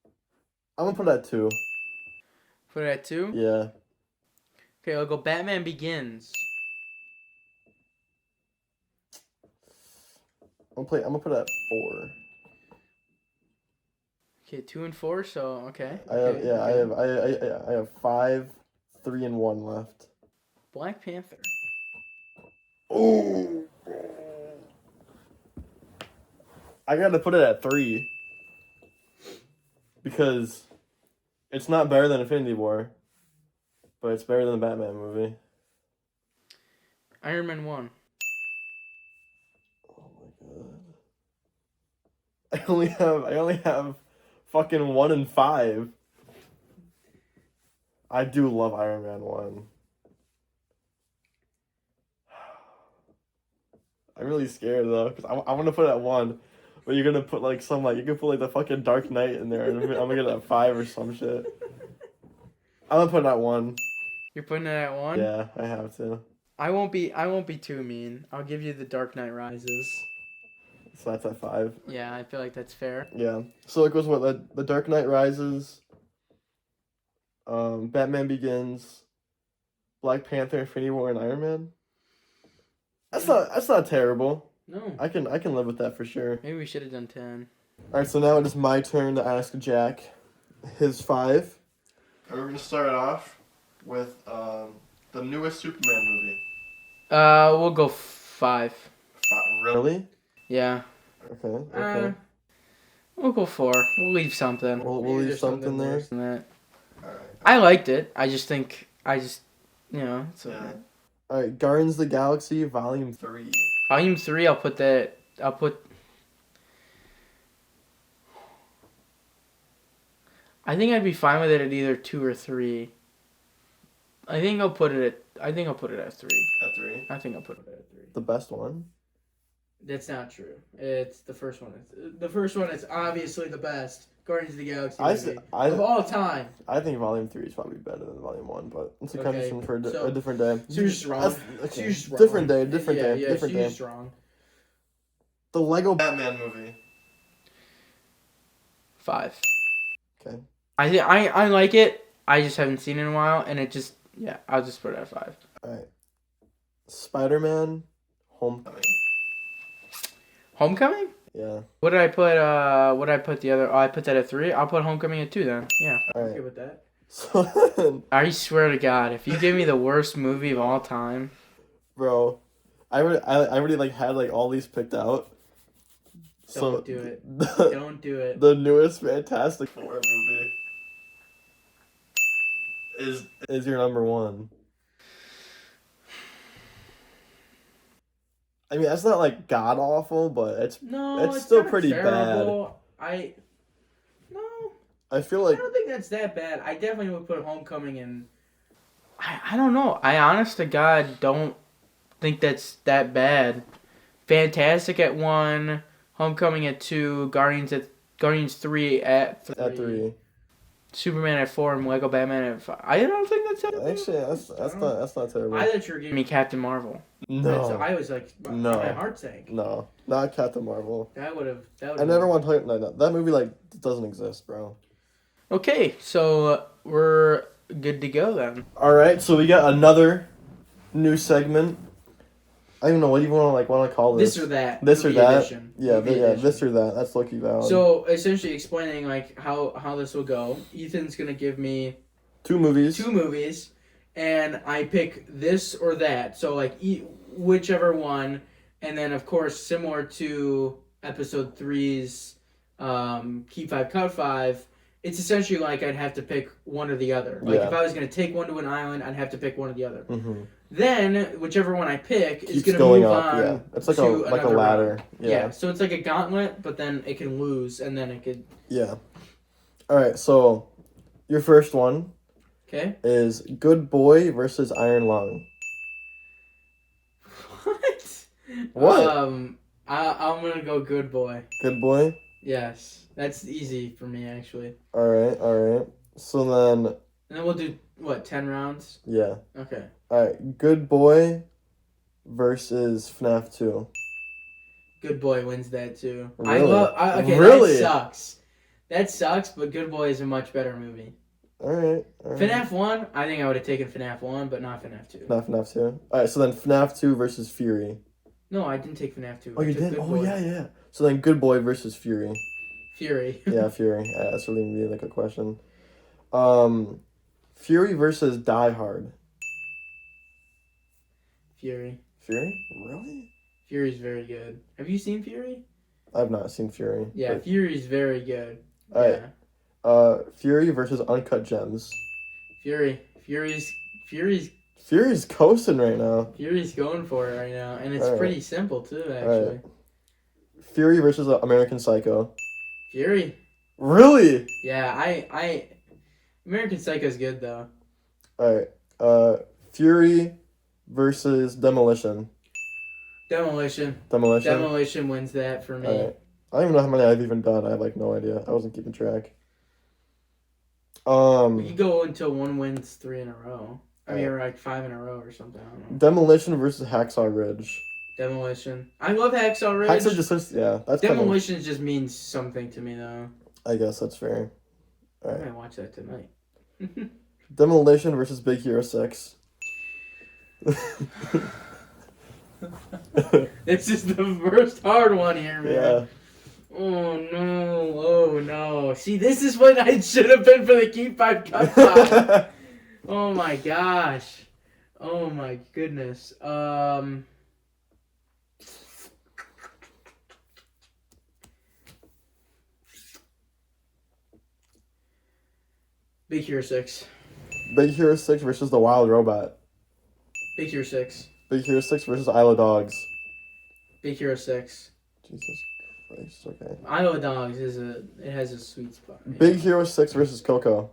I'm gonna put it at 2. Put it at 2. Yeah. Okay, I'll go Batman Begins. I'm gonna put it at 4. Okay, 2 and 4. So okay. I have 5, 3, and 1 left. Black Panther. Oh. I gotta put it at 3. Because it's not better than Infinity War, but it's better than the Batman movie. Iron Man 1. Oh my god. I only have fucking 1 and 5. I do love Iron Man 1. I'm really scared though, because I want to put it at 1, but you're gonna put like some like you can put like the fucking Dark Knight in there, and I'm gonna get it at 5 or some shit. I'm gonna put it at 1. You're putting it at 1? Yeah, I have to. I won't be too mean. I'll give you The Dark Knight Rises. So that's at 5. Yeah, I feel like that's fair. Yeah. So it goes what the Dark Knight Rises, Batman Begins, Black Panther, Infinity War, and Iron Man. That's not terrible. No. I can live with that for sure. Maybe we should have done 10. All right, so now it is my turn to ask Jack his 5. And we're gonna start off with the newest Superman movie. We'll go 5. Really? Yeah. Okay. We'll go 4. We'll leave something. We'll Maybe leave there's something there. worse than that. All right. I liked it. It's okay. Yeah. All right, Guardians of the Galaxy Volume 3. Volume 3, I'll put. I think I'd be fine with it at either 2 or 3. I think I'll put it at 3. At 3? I think I'll put it at 3. The best one? That's not true. It's the first one. The first one is obviously the best Guardians of the Galaxy movie of all time. I think Volume 3 is probably better than Volume 1, but it's a Okay, conversation for a different day. So you're just wrong. Okay. You're just wrong. Different day. Yeah, Different so day. you're just wrong. The Lego Batman movie. 5. Okay. I like it. I just haven't seen it in a while, and I'll just put it at 5. All right. Spider-Man Homecoming. Homecoming? Yeah. What did I put? The other? Oh, I put that at 3. I'll put Homecoming at 2 then. Yeah. All right. Okay with that. So, I swear to God, if you give me the worst movie of all time, bro, I already like had like all these picked out. Don't do it. Don't do it. The newest Fantastic Four movie is your number 1. I mean, that's not like god awful, but it's still pretty terrible. bad. No. I feel like I don't think that's that bad. I definitely would put Homecoming in. I don't know. I honest to God don't think that's that bad. Fantastic at 1, Homecoming at 2, Guardians 3 at 3. At 3. Superman at 4 and Lego Batman at 5. I don't think that's terrible. Actually, that's not terrible. I thought you were giving me Captain Marvel. No. I was like, No. my heart sank. No, not Captain Marvel. That would have. I never want to talk. No, that movie like doesn't exist, bro. Okay, so we're good to go then. All right, so we got another new segment. I don't even know what do you want to call this. This or that. This or that. Edition. Yeah, this or that. That's lucky valid. So essentially, explaining like how this will go. Ethan's gonna give me 2 movies. 2 movies, and I pick this or that. So like whichever one, and then of course similar to episode 3's Keep 5 Cut 5. It's essentially like I'd have to pick one or the other. Like if I was gonna take one to an island, I'd have to pick one or the other. Mm-hmm. Then whichever one I pick is Keeps gonna move up, on. Yeah. It's like to a ladder. round. Yeah. So it's like a gauntlet, but then it can lose, and then it could. Yeah. All right. So Your first one Okay. is Good Boy versus Iron Lung. What? What? I'm gonna go Good Boy. Good Boy? Yes, that's easy for me actually. Alright. So then, And then we'll do what, 10 rounds? yeah. Okay. Alright, Good Boy versus FNAF 2. Good Boy wins that too. Really? Okay, Really? that sucks. That sucks, but Good Boy is a much better movie. Alright. FNAF 1, I think I would have taken FNAF 1, but not FNAF 2. Not FNAF 2. Alright, so then FNAF 2 versus Fury. No, I didn't take FNAF 2. Oh, you took did? Good Oh, Boy. yeah. So then Good Boy versus Fury. Fury. Yeah, Fury. That's really gonna be like a question. Fury versus Die Hard. Fury. Fury? Really? Fury's very good. Have you seen Fury? I've not seen Fury. Yeah, but... Fury's very good. Alright. Yeah. Fury versus Uncut Gems. Fury's Fury's coasting right now. Fury's going for it right now, and it's pretty simple too, actually. Fury versus American Psycho. Fury. Really? Yeah, I American Psycho's good though. Alright. Fury versus Demolition. Demolition wins that for me. Alright. I don't even know how many I've even done. I have like no idea. I wasn't keeping track. We could go until one wins 3 in a row. I mean, or like 5 in a row or something. I don't know. Demolition versus Hacksaw Ridge. Demolition. I love Hacksaw Ridge. Hacksaw just that's Demolition just means something to me though. I guess that's fair. I might watch that tonight. Demolition versus Big Hero 6. This is the first hard one here, man. Yeah. Oh no. See, this is what I should have been for the Keep 5 Cut 5. Oh my gosh. Oh my goodness. Big Hero 6. Big Hero 6 versus The Wild Robot. Big Hero 6. Big Hero 6 versus Isle of Dogs. Big Hero 6. Jesus Christ, okay. Isle of Dogs it has a sweet spot. Yeah. Big Hero 6 versus Coco.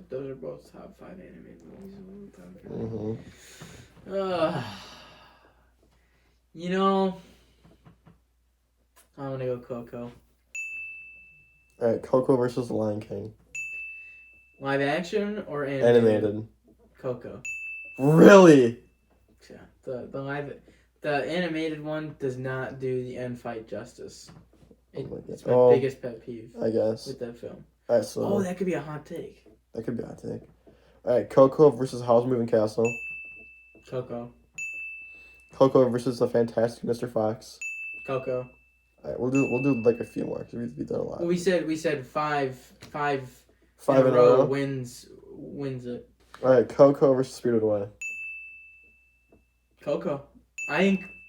Those are both top 5 animated movies of all Mm-hmm. You know, I'm gonna go Coco. Alright, Coco versus The Lion King. Live action or animated? Animated. Coco. Really? Yeah. The animated one does not do the end fight justice. It's my biggest pet peeve. I guess. With that film. Alright, so that could be a hot take. that could be a hot take. Alright, Coco versus Howl's Moving Castle. Coco. Coco versus The Fantastic Mr. Fox. Coco. Alright, we'll do like a few more because we've done a lot. Well, we said five in a row wins it. Alright, Coco versus Spirited Away. Coco.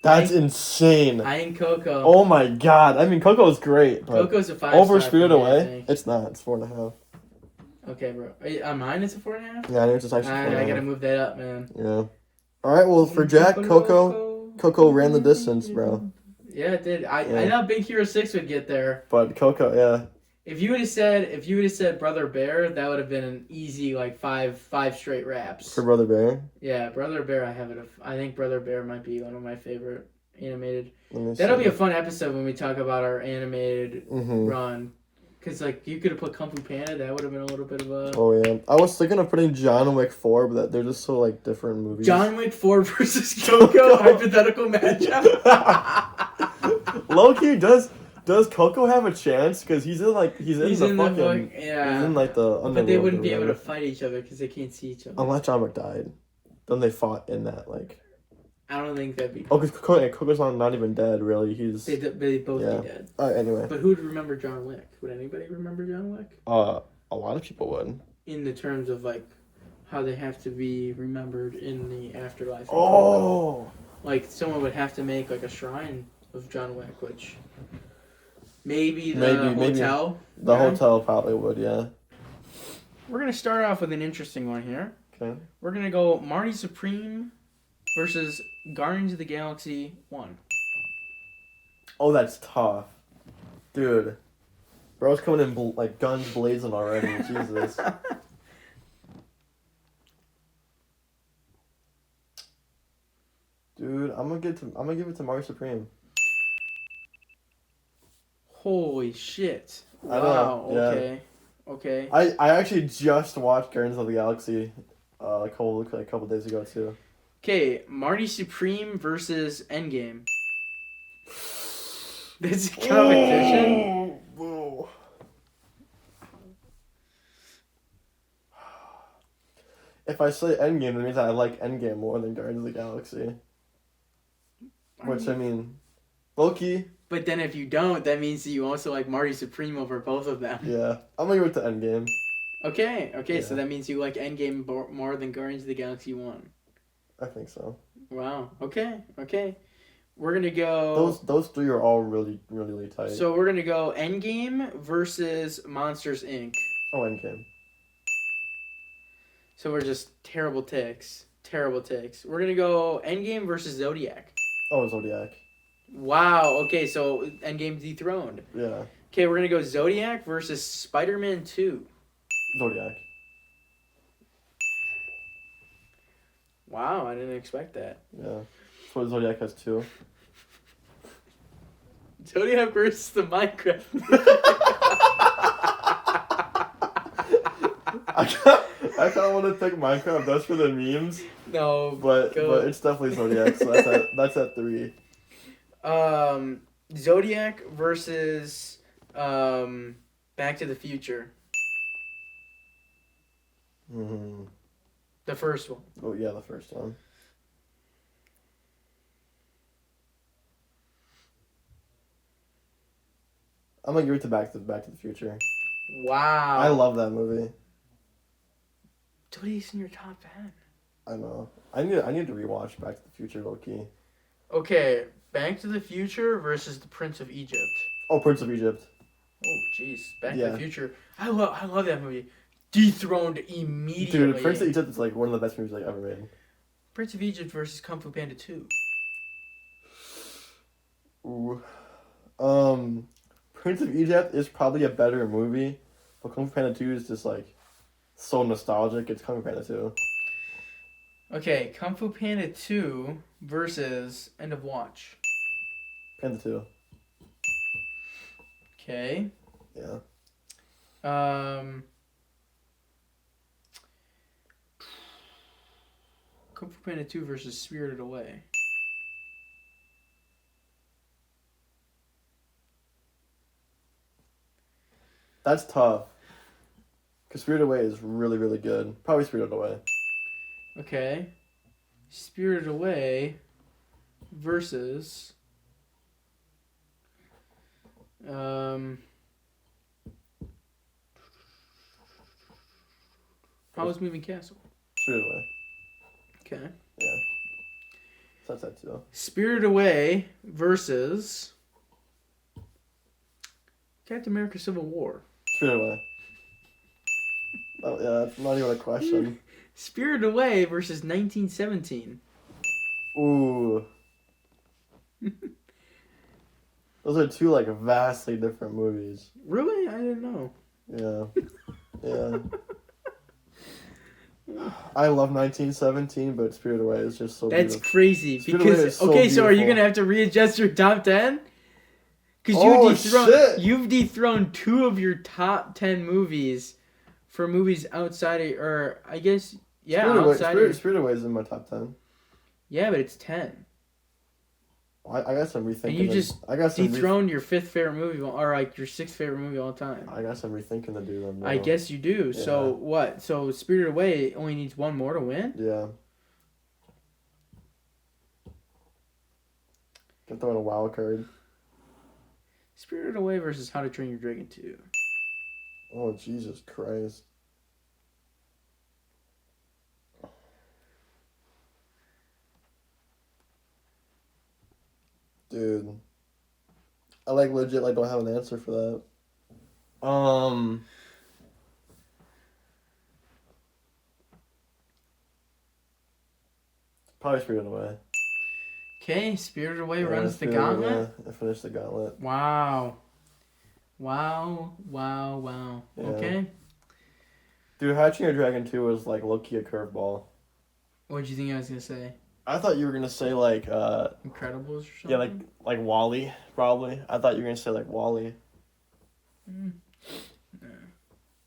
That's insane. I ain't Coco. Oh my god. I mean, Coco's great, but Coco's a 5 over star Spirited for me, Away? It's not. It's 4.5. Okay, bro. On mine, it's a 4.5? Yeah, I know it's just actually 4.5. I gotta move that up, man. Yeah. Alright, well, for Jack, Coco ran the distance, bro. Yeah, it did. I thought Big Hero 6 would get there. But Coco, yeah. If you would have said Brother Bear, that would have been an easy like five straight raps. For Brother Bear? Yeah, Brother Bear. I think Brother Bear might be one of my favorite animated. That'll That'll be a fun episode when we talk about our animated Mm-hmm. run. Cause like you could have put Kung Fu Panda, that would have been a little bit of a. Oh yeah, I was thinking of putting John Wick 4, but they're just so like different movies. John Wick 4 versus Coco hypothetical matchup. Low-key, does Coco have a chance? Because he's in like he's in the fucking yeah. He's in like the underworld. But they wouldn't be able to fight each other because they can't see each other. Unless John Wick died, then they fought in that like. I don't think that'd be. Oh, because Coco's not even dead, really. He's. They both be dead. Anyway. But who'd remember John Wick? Would anybody remember John Wick? A lot of people would. In the terms of like how they have to be remembered in the afterlife. Oh. Like someone would have to make like a shrine of John Wick, which maybe the hotel. The hotel probably would, yeah. We're gonna start off with an interesting one here. Okay. We're gonna go Marty Supreme versus Guardians of the Galaxy 1. Oh, that's tough. Dude. Bro's coming in like guns blazing already. Jesus. Dude, I'm gonna give it to Marty Supreme. Holy shit. I Wow, know, yeah. Okay. I actually just watched Guardians of the Galaxy a couple days ago too. Okay, Marty Supreme versus Endgame. This is competition. Whoa. If I say Endgame, that means I like Endgame more than Guardians of the Galaxy. Which, I mean, low-key. But then if you don't, that means that you also like Marty Supreme over both of them. Yeah. I'm gonna give it to Endgame. Okay, Yeah. so that means you like Endgame more than Guardians of the Galaxy 1. I think so. Wow, okay. We're gonna go... Those three are all really, really, really tight. So we're gonna go Endgame versus Monsters, Inc. Oh, Endgame. So we're just terrible takes. We're gonna go Endgame versus Zodiac. Oh, Zodiac. Wow, okay, so Endgame's dethroned. Yeah. Okay, we're gonna go Zodiac versus Spider-Man 2. Zodiac. Wow, I didn't expect that. Yeah. That's what Zodiac has too. Zodiac versus the Minecraft. I kind of want to pick Minecraft just for the memes. No, but it's definitely Zodiac. So that's at 3. Zodiac versus Back to the Future. Mm-hmm. The first one. Oh yeah, the first one. I'm gonna give it to Back to the Future. Wow. I love that movie. Zodiac's in your top 10. I know. I need to rewatch Back to the Future, low key. Okay, Back to the Future versus the Prince of Egypt. Oh, Prince of Egypt. Oh, jeez. Back to the Future. I love that movie. Dethroned immediately. Dude, Prince of Egypt is like one of the best movies like ever made. Prince of Egypt versus Kung Fu Panda 2. Ooh. Prince of Egypt is probably a better movie, but Kung Fu Panda 2 is just like so nostalgic. It's Kung Fu Panda 2. Okay, Kung Fu Panda 2 versus End of Watch. Panda 2. Okay. Yeah. Kung Fu Panda 2 versus Spirited Away. That's tough. Because Spirited Away is really, really good. Probably Spirited Away. Okay. Spirited Away versus Howl's Moving Castle. Spirited Away. Okay. Yeah. So that's that too. Spirited Away versus Captain America Civil War. Spirited Away. Oh, yeah, that's not even a question. Spirited Away versus 1917. Ooh. Those are two, like, vastly different movies. Really? I didn't know. Yeah. Yeah. I love 1917, but Spirited Away is just so That's beautiful. crazy. Spirited Away Because, is so okay, so are you beautiful. going to have to readjust your top 10? Because you've dethroned 2 of your top 10 movies for movies outside of, or I guess, yeah, Spirited Away is in my top 10. Yeah, but it's 10. I guess I'm rethinking. And you just dethroned your 5th favorite movie, or like your 6th favorite movie of all time. I guess I'm rethinking to do them now. I guess you do. Yeah. So what? So Spirited Away only needs 1 more to win? Yeah. Can throw in a wild card. Spirited Away versus How to Train Your Dragon 2. Oh, Jesus Christ. Dude. I legit don't have an answer for that. Probably Spirited Away. Okay, Spirited Away Yeah, runs the Spirited gauntlet. Away. I finished the gauntlet. Wow. Wow. Yeah. Okay. Dude, Hatching a Dragon 2 was like low-key a curveball. What did you think I was gonna say? I thought you were gonna say like Incredibles or something? yeah, like Wall-E, probably. I thought you were gonna say like Wall-E.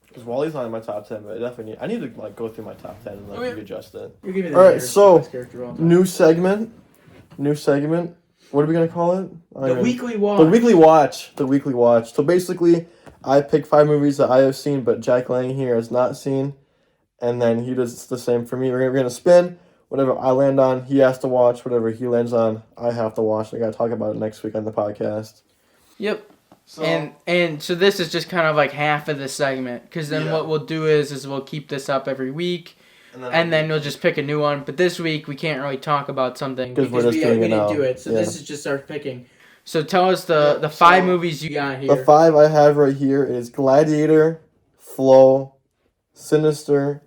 Because Wall-E's not in my top 10, but I need to like go through my top 10 and like readjust it. Alright, so new segment. What are we gonna call it? The weekly watch. The weekly watch. So basically, I pick 5 movies that I have seen, but Jack Lang here has not seen, and then he does the same for me. We're gonna spin. Whatever I land on, he has to watch. Whatever he lands on, I have to watch. I gotta talk about it next week on the podcast. Yep. So, and so this is just kind of like half of the segment, because then what we'll do is we'll keep this up every week, and then we'll just pick a new one. But this week we can't really talk about something because we didn't do it. So this is just our picking. So tell us the 5 movies you got here. The 5 I have right here is Gladiator, Flow, Sinister,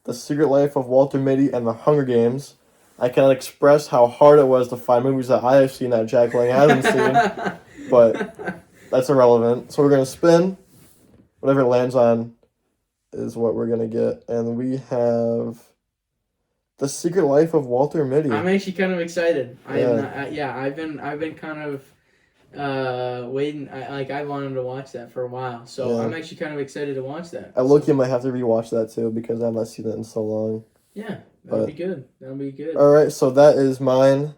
The Secret Life of Walter Mitty, and The Hunger Games. I cannot express how hard it was to find movies that I have seen that Jack Lang hasn't seen, but that's irrelevant. So we're going to spin. Whatever it lands on is what we're going to get. And we have The Secret Life of Walter Mitty. I'm actually kind of excited. I've been kind of waiting. I wanted to watch that for a while. So I'm actually kind of excited to watch that. I look, you might have to rewatch that too because I've not seen it in so long. Yeah, that'll be good. All right, so that is mine.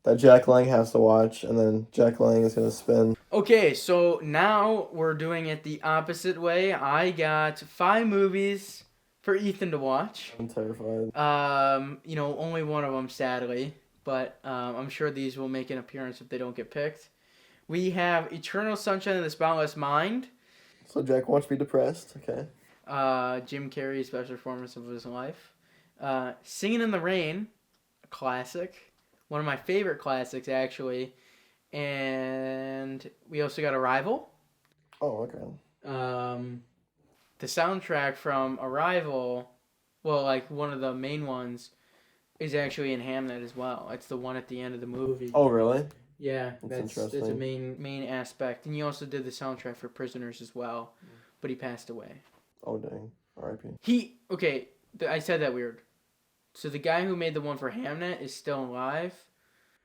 That Jack Lang has to watch, and then Jack Lang is going to spin. Okay, so now we're doing it the opposite way. I got 5 movies for Ethan to watch. I'm terrified. Only one of them, sadly, but I'm sure these will make an appearance if they don't get picked. We have Eternal Sunshine of the Spotless Mind. So Jack wants to be depressed, okay. Jim Carrey's best performance of his life. Singing in the Rain, a classic. One of my favorite classics, actually. And we also got Arrival. Oh, okay. The soundtrack from Arrival, one of the main ones, is actually in Hamnet as well. It's the one at the end of the movie. Oh, really? Yeah, that's a main aspect. And he also did the soundtrack for Prisoners as well, but he passed away. Oh, dang. R.I.P. I said that weird. So the guy who made the one for Hamnet is still alive.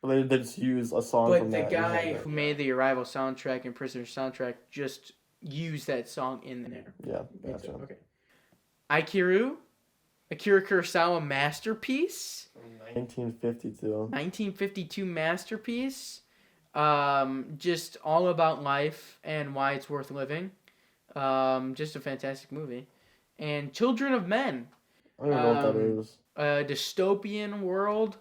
But they just use a song from that. But the guy who made the Arrival soundtrack and Prisoners soundtrack just used that song in there. Yeah, gotcha. Okay. Akira Kurosawa masterpiece. 1952 masterpiece. Just all about life and why it's worth living. Just a fantastic movie. And Children of Men. I don't know what that is. A dystopian world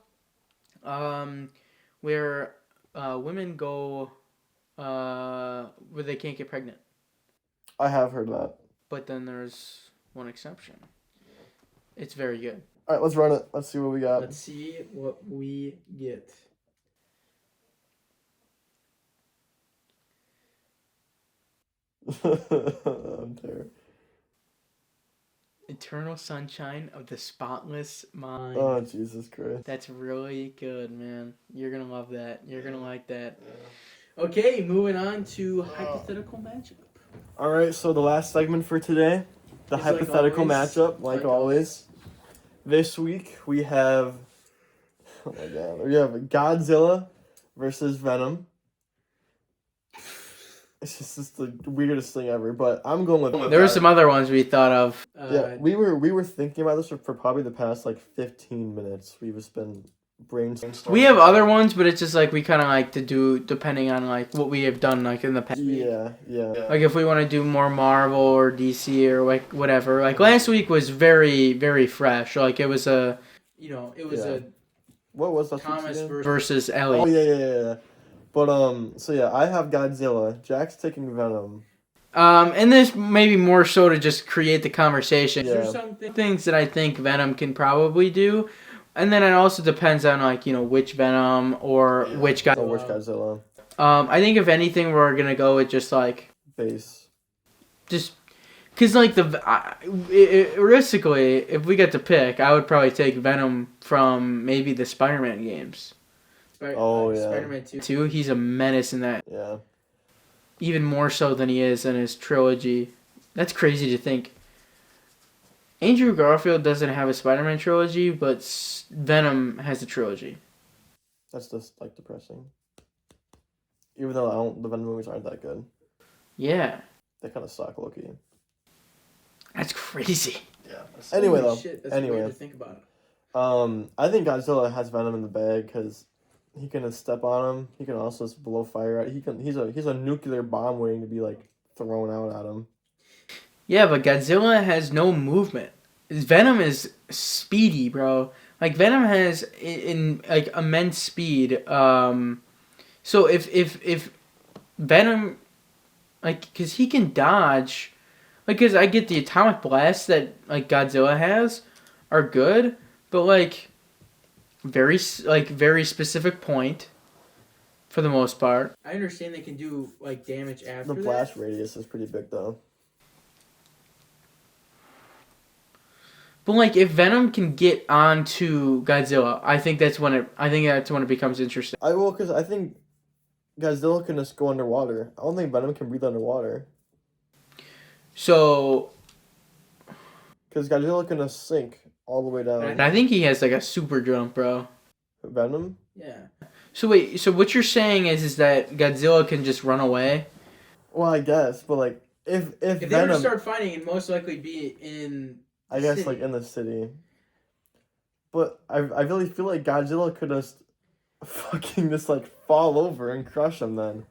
where women go where they can't get pregnant. I have heard that. But then there's one exception. It's very good. All right, let's run it. Let's see what we got. Let's see what we get. I'm terrible. Eternal Sunshine of the Spotless Mind. Oh, Jesus Christ. That's really good, man. You're going to love that. You're going to like that. Yeah. Okay, moving on to Hypothetical Matchup. All right, so the last segment for today, the Hypothetical Matchup, like always. This week we have, we have Godzilla versus Venom. It's just the weirdest thing ever, but I'm going with. There were some other ones we thought of. We were thinking about this for probably the past 15 minutes. We've just been brainstorming. We have other ones, but it's just we kind of like to do depending on what we have done in the past. Yeah. If we want to do more Marvel or DC or whatever. Last week was very, very fresh. It was a, a. What was that? Thomas versus Ellie. Oh yeah. But I have Godzilla. Jack's taking Venom. And this maybe more so to just create the conversation. Yeah. There's some things that I think Venom can probably do, and then it also depends on which Venom or which Godzilla. Or which Godzilla. I think if anything, we're gonna go with just base. Just Because, like, realistically, if we get to pick, I would probably take Venom from maybe the Spider-Man games. Oh, yeah. Spider-Man 2, he's a menace in that. Yeah. Even more so than he is in his trilogy. That's crazy to think. Andrew Garfield doesn't have a Spider-Man trilogy, but Venom has a trilogy. That's just, like, depressing. Even though the Venom movies aren't that good. Yeah. They kind of suck, low-key. That's crazy. Yeah. Anyway, though. Shit, that's anyway. weird to think about. I think Godzilla has Venom in the bag because he can step on him. He can also blow fire out. He's a nuclear bomb waiting to be like thrown out at him. Yeah, but Godzilla has no movement. Venom is speedy, bro. Like Venom has in like immense speed. So if Venom, like, because he can dodge. Like, because I get the atomic blasts that, like, Godzilla has are good, but, like, very specific point for the most part. I understand they can do, like, damage after the blast radius is pretty big, though. But, like, if Venom can get onto Godzilla, I think that's when it becomes interesting. Because I think Godzilla can just go underwater. I don't think Venom can breathe underwater. So, because Godzilla can just sink all the way down. I think he has like a super jump, bro. Venom? Yeah. So wait, so what you're saying is that Godzilla can just run away? Well, I guess, but like if they Venom, were to start fighting, it'd most likely be in. I guess city. Like in the city. But I really feel like Godzilla could just fucking just like fall over and crush him then.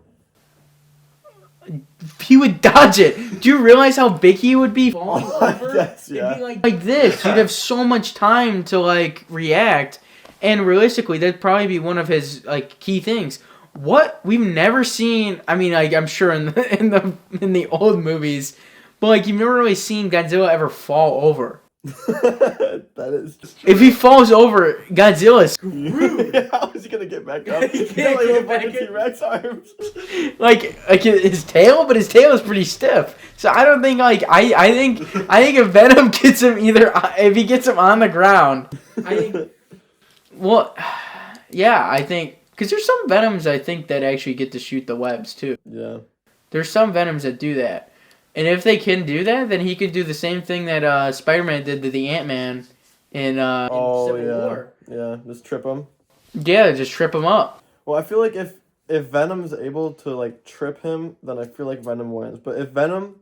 He would dodge it. Do you realize how big he would be falling over? Yes, yeah. It'd be like this. You'd have so much time to like react, and realistically, that'd probably be one of his like key things. What we've never seen. I mean, like I'm sure in the old movies, but like you've never really seen Godzilla ever fall over. That is true. If he falls over, Godzilla's screwed. How is he gonna get back up? He can't like fucking T-Rex arms. like his tail, but his tail is pretty stiff. So I don't think like I think if Venom gets him if he gets him on the ground, I think. Well, yeah, I think because there's some Venoms I think that actually get to shoot the webs too. Yeah. There's some Venoms that do that. And if they can do that, then he could do the same thing that Spider-Man did to the Ant-Man in Civil War. Yeah, just trip him. Yeah, just trip him up. Well, I feel like if Venom's able to like trip him, then I feel like Venom wins. But if Godzilla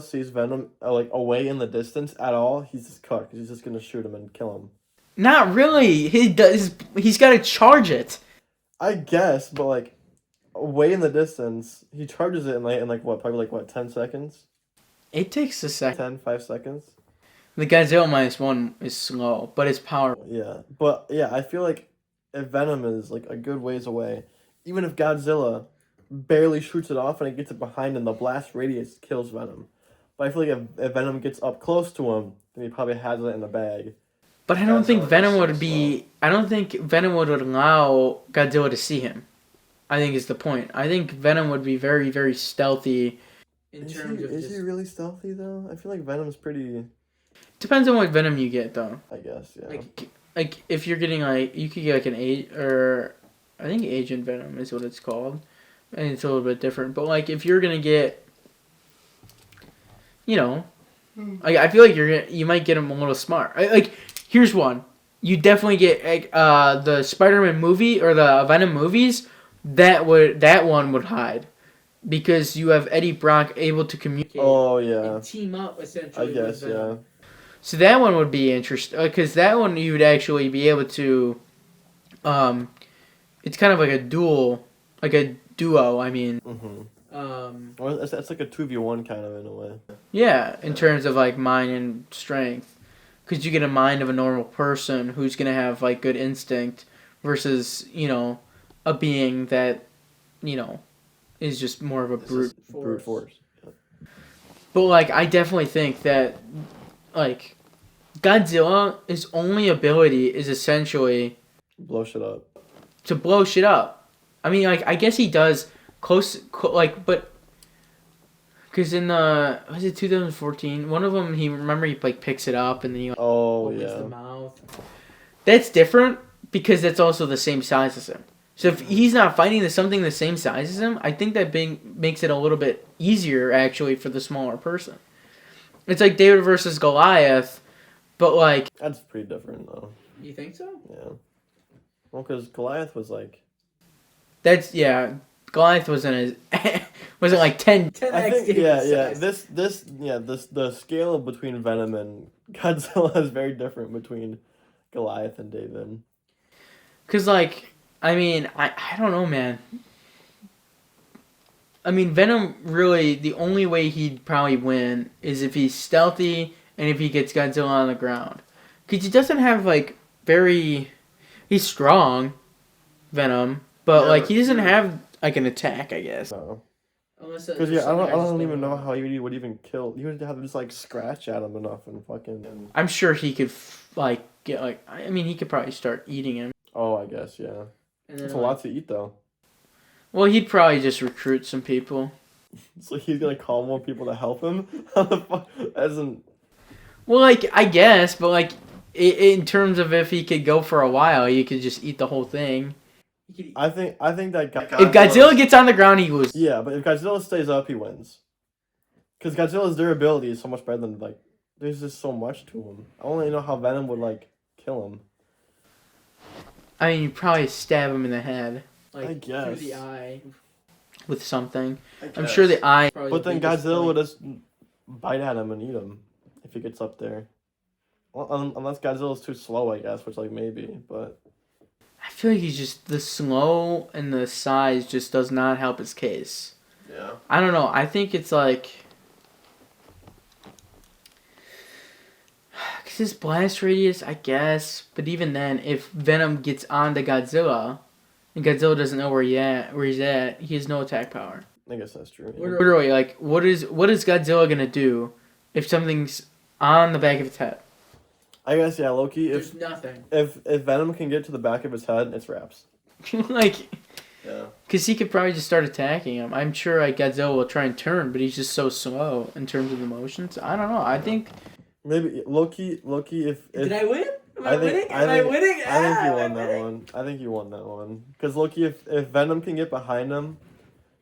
sees Venom like away in the distance at all, he's just cooked. He's just gonna shoot him and kill him. Not really. He's got to charge it. I guess, but like. Way in the distance, he charges it in probably 10 seconds? It takes a second. 5 seconds? The Godzilla -1 is slow, but it's powerful. Yeah, but yeah, I feel like if Venom is like a good ways away, even if Godzilla barely shoots it off and it gets it behind him, the blast radius kills Venom. But I feel like if Venom gets up close to him, then he probably has it in the bag. But I don't think Venom would be... I don't think Venom would allow Godzilla to see him. I think is the point. I think Venom would be very, very stealthy. Is he really stealthy though? I feel like Venom's pretty. Depends on what Venom you get though. I guess yeah. Like if you're getting like you could get like I think Agent Venom is what it's called, and it's a little bit different. But like if you're gonna get, like I feel like you might get him a little smart. Like here's one. You definitely get the Spider-Man movie or the Venom movies. That one would hide, because you have Eddie Brock able to communicate. Oh yeah. And team up essentially. I guess yeah. So that one would be interesting because that one you would actually be able to. It's kind of like a duo. I mean. Mm-hmm. Or that's like a 2v1 kind of in a way. Yeah, in terms of like mind and strength, because you get a mind of a normal person who's gonna have like good instinct versus a being that, is just more of a brute force. Yep. But, like, I definitely think that, like, Godzilla's only ability is essentially... blow shit up. To blow shit up. I mean, like, I guess he does but... Because was it 2014? One of them, he like picks it up and then he like, opens the mouth. That's different because that's also the same size as him. So if he's not fighting something the same size as him, I think that makes it a little bit easier actually for the smaller person. It's like David versus Goliath, but like that's pretty different though. You think so? Yeah. Well, because Goliath was like. Goliath wasn't like 10 I think the scale between Venom and Godzilla is very different between Goliath and David. Cause like I don't know, man. I mean, Venom really the only way he'd probably win is if he's stealthy and if he gets Godzilla on the ground. Cause he doesn't have like he's strong, Venom, but like he doesn't have like an attack, I guess. No. Because I don't even know how he would even kill. You would have to just like scratch at him enough and fucking. I'm sure he could he could probably start eating him. Oh, I guess yeah. It's a lot to eat though. Well, he'd probably just recruit some people. So he's gonna call more people to help him. Well, like I guess, but like in terms of if he could go for a while, he could just eat the whole thing. I think that if Godzilla gets on the ground, he loses. Yeah, but if Godzilla stays up, he wins. Because Godzilla's durability is so much better than like. There's just so much to him. I don't really know how Venom would like kill him. I mean, you probably stab him in the head, like I guess through the eye, with something. I'm sure the eye. But then Godzilla would just bite at him and eat him if he gets up there. Well, unless Godzilla's too slow, I guess, which like maybe, but. I feel like he's just the slow and the size just does not help his case. Yeah. I don't know. I think it's like cause his blast radius, I guess. But even then, if Venom gets onto Godzilla, and Godzilla doesn't know where he's at, he has no attack power. I guess that's true. Yeah. Literally, like what is Godzilla gonna do if something's on the back of its head? I guess yeah, Loki. There's nothing. If Venom can get to the back of his head, it's wraps. Like, yeah. Because he could probably just start attacking him. I'm sure like Godzilla will try and turn, but he's just so slow in terms of the motions. I don't know. I think maybe Loki. If did I win? Am I winning? I think you won that one. I think you won that one. Because Loki, if Venom can get behind him,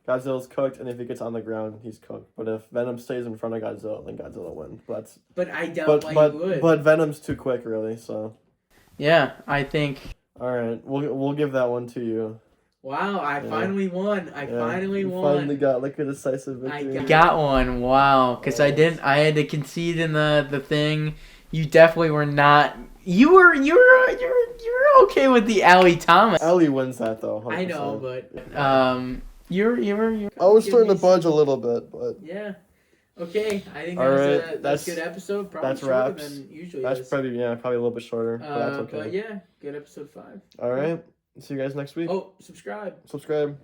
Godzilla's cooked, and if he gets on the ground, he's cooked. But if Venom stays in front of Godzilla, then Godzilla wins. But I doubt he would. But Venom's too quick, really. So. Yeah, I think. All right, we'll give that one to you. Wow! I finally won. I finally won. Finally got like a decisive victory. I got one. Wow! Because I had to concede in the thing. You definitely were not. You were okay with the Allie Thomas. Allie wins that though. 100%. I know, but You're I was starting to budge a little bit, but yeah. Okay, I think that's a good episode. Probably that's shorter wraps. than usually. That's probably a little bit shorter, but that's okay. But yeah, good episode 5. All right, see you guys next week. Oh, subscribe.